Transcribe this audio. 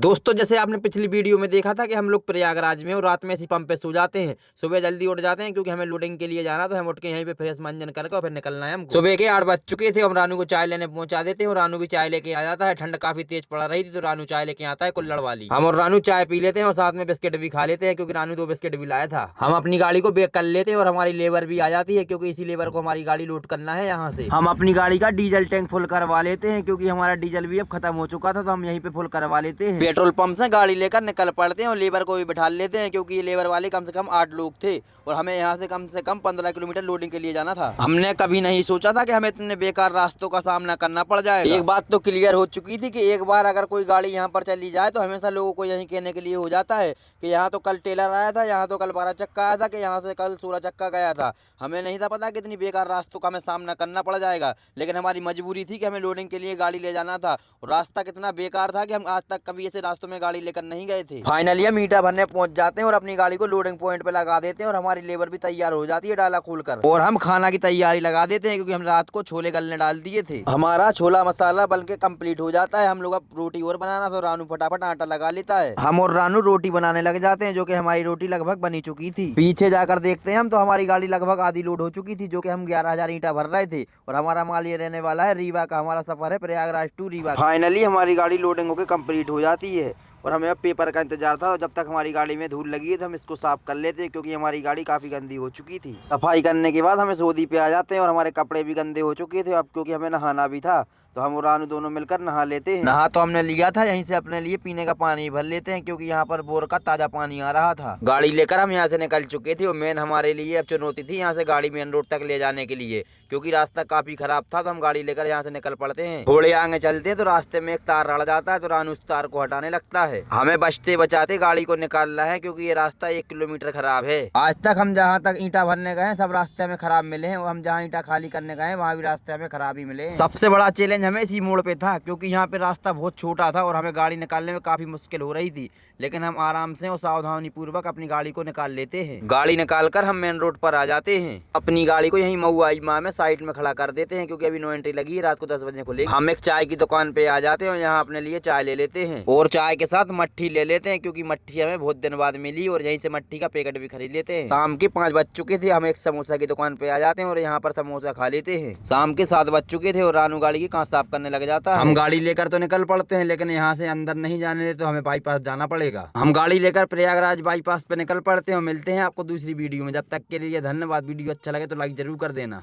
दोस्तों, जैसे आपने पिछली वीडियो में देखा था कि हम लोग प्रयागराज में और रात में इसी पंप पे सो जाते हैं। सुबह जल्दी उठ जाते हैं क्योंकि हमें लोडिंग के लिए जाना, तो हम उठ के यहीं पे फ्रेश मंजन करके और फिर निकलना है हमको। सुबह के 8 बज चुके थे। हम रानू को चाय लेने पहुंचा देते हैं और रानू भी चाय लेके आ जाता है। ठंड काफी तेज पड़ रही थी तो रानू चाय लेके आता है कुल्हड़ वाली। हम और रानू चाय पी लेते हैं और साथ में बिस्किट भी खा लेते हैं क्योंकि रानू 2 बिस्किट भी लाया था। हम अपनी गाड़ी को बेक कर लेते हैं और हमारी लेबर भी आ जाती है क्योंकि इसी लेबर को हमारी गाड़ी लोड करना है यहाँ से। हम अपनी गाड़ी का डीजल टैंक फुल करवा लेते हैं क्योंकि हमारा डीजल भी अब खत्म हो चुका था, तो हम यहीं पे फुल करवा लेते हैं। पेट्रोल पंप से गाड़ी लेकर निकल पड़ते हैं और लेबर को भी बिठा लेते हैं क्योंकि ये लेबर वाले कम से कम 8 लोग थे और हमें यहाँ से कम 15 किलोमीटर लोडिंग के लिए जाना था। हमने कभी नहीं सोचा था कि हमें इतने बेकार रास्तों का सामना करना पड़ जाएगा। एक बात तो क्लियर हो चुकी थी कि एक बार अगर कोई गाड़ी यहाँ पर चली जाए तो हमेशा लोगों को यही कहने के लिए हो जाता है कि यहाँ तो कल टेलर आया था, यहाँ तो कल 12 चक्का आया था, कि यहाँ से कल 16 चक्का गया था। हमें नहीं था पता कि इतनी बेकार रास्तों का हमें सामना करना पड़ जाएगा, लेकिन हमारी मजबूरी थी कि हमें लोडिंग के लिए गाड़ी ले जाना था और रास्ता कितना बेकार था कि हम आज तक कभी ऐसे रास्तों में गाड़ी लेकर नहीं गए थे। फाइनली हम ईटा भरने पहुंच जाते हैं और अपनी गाड़ी को लोडिंग पॉइंट पे लगा देते हैं और हमारी लेबर भी तैयार हो जाती है डाला खोलकर, और हम खाना की तैयारी लगा देते हैं क्योंकि हम रात को छोले गलने डाल दिए थे। हमारा छोला मसाला बन के कम्प्लीट हो जाता है। हम लोग अब रोटी और बनाना, तो रानू फटाफट आटा लगा लेता है। हम और रानू रोटी बनाने लग जाते हैं, जो कि हमारी रोटी लगभग बनी चुकी थी। पीछे जाकर देखते हैं हम तो हमारी गाड़ी लगभग आधी लोड हो चुकी थी, जो कि हम 11,000 ईंटा भर रहे थे और हमारा माल ये रहने वाला है रीवा का। हमारा सफर है प्रयागराज टू रीवा। फाइनली हमारी गाड़ी लोडिंग होकर कम्प्लीट हो जाती है और हमें अब पेपर का इंतजार था। जब तक हमारी गाड़ी में धूल लगी है तो हम इसको साफ कर लेते क्योंकि हमारी गाड़ी काफी गंदी हो चुकी थी। सफाई करने के बाद हमें सोदी पे आ जाते हैं और हमारे कपड़े भी गंदे हो चुके थे अब, क्योंकि हमें नहाना भी था, तो हम और रानू दोनों मिलकर नहा लेते हैं। नहा तो हमने लिया था, यहीं से अपने लिए पीने का पानी भर लेते हैं क्योंकि यहाँ पर बोर का ताजा पानी आ रहा था। गाड़ी लेकर हम यहाँ से निकल चुके थे और मेन हमारे लिए अब चुनौती थी यहाँ से गाड़ी मेन रोड तक ले जाने के लिए, क्योंकि रास्ता काफी खराब था। तो हम गाड़ी लेकर यहाँ से निकल पड़ते हैं। थोड़े आगे चलते हैं तो रास्ते में एक तार अड़ जाता है, तो रानू उस तार को हटाने लगता है। हमें बचते बचाते गाड़ी को निकालना है क्योंकि ये रास्ता 1 किलोमीटर खराब है। आज तक हम जहाँ तक ईंटा भरने गए सब रास्ते हमें खराब मिले हैं और हम जहाँ ईंटा खाली करने गए वहाँ भी रास्ते हमें खराब ही मिले। सबसे बड़ा चैलेंज हमें इसी मोड़ पे था क्योंकि यहाँ पे रास्ता बहुत छोटा था और हमें गाड़ी निकालने में काफी मुश्किल हो रही थी, लेकिन हम आराम से और सावधानी पूर्वक अपनी गाड़ी को निकाल लेते हैं। गाड़ी निकालकर हम मेन रोड पर आ जाते हैं। अपनी गाड़ी को यहीं महुआ इमाम में साइड में खड़ा कर देते हैं क्योंकि अभी नो एंट्री लगी है, रात को 10 बजे खुलेगी। हम एक चाय की दुकान पे आ जाते हैं और यहाँ अपने लिए चाय ले लेते हैं और चाय के साथ मट्ठी ले लेते हैं क्योंकि मट्ठी हमें बहुत दिन बाद मिली और यहीं से मट्ठी का पैकेट भी खरीद लेते हैं। शाम के 5 बज चुके थे। हम एक समोसा की दुकान पे आ जाते हैं और यहाँ पर समोसा खा लेते हैं। शाम के 7 बज चुके थे और रानू गाड़ी की कांच साफ करने लग जाता है। हम गाड़ी लेकर तो निकल पड़ते हैं, लेकिन यहाँ से अंदर नहीं जाने दे तो हमें बाईपास जाना पड़ेगा। हम गाड़ी लेकर प्रयागराज बाईपास पे निकल पड़ते हैं और मिलते हैं आपको दूसरी वीडियो में। जब तक के लिए धन्यवाद। वीडियो अच्छा लगे तो लाइक जरूर कर देना।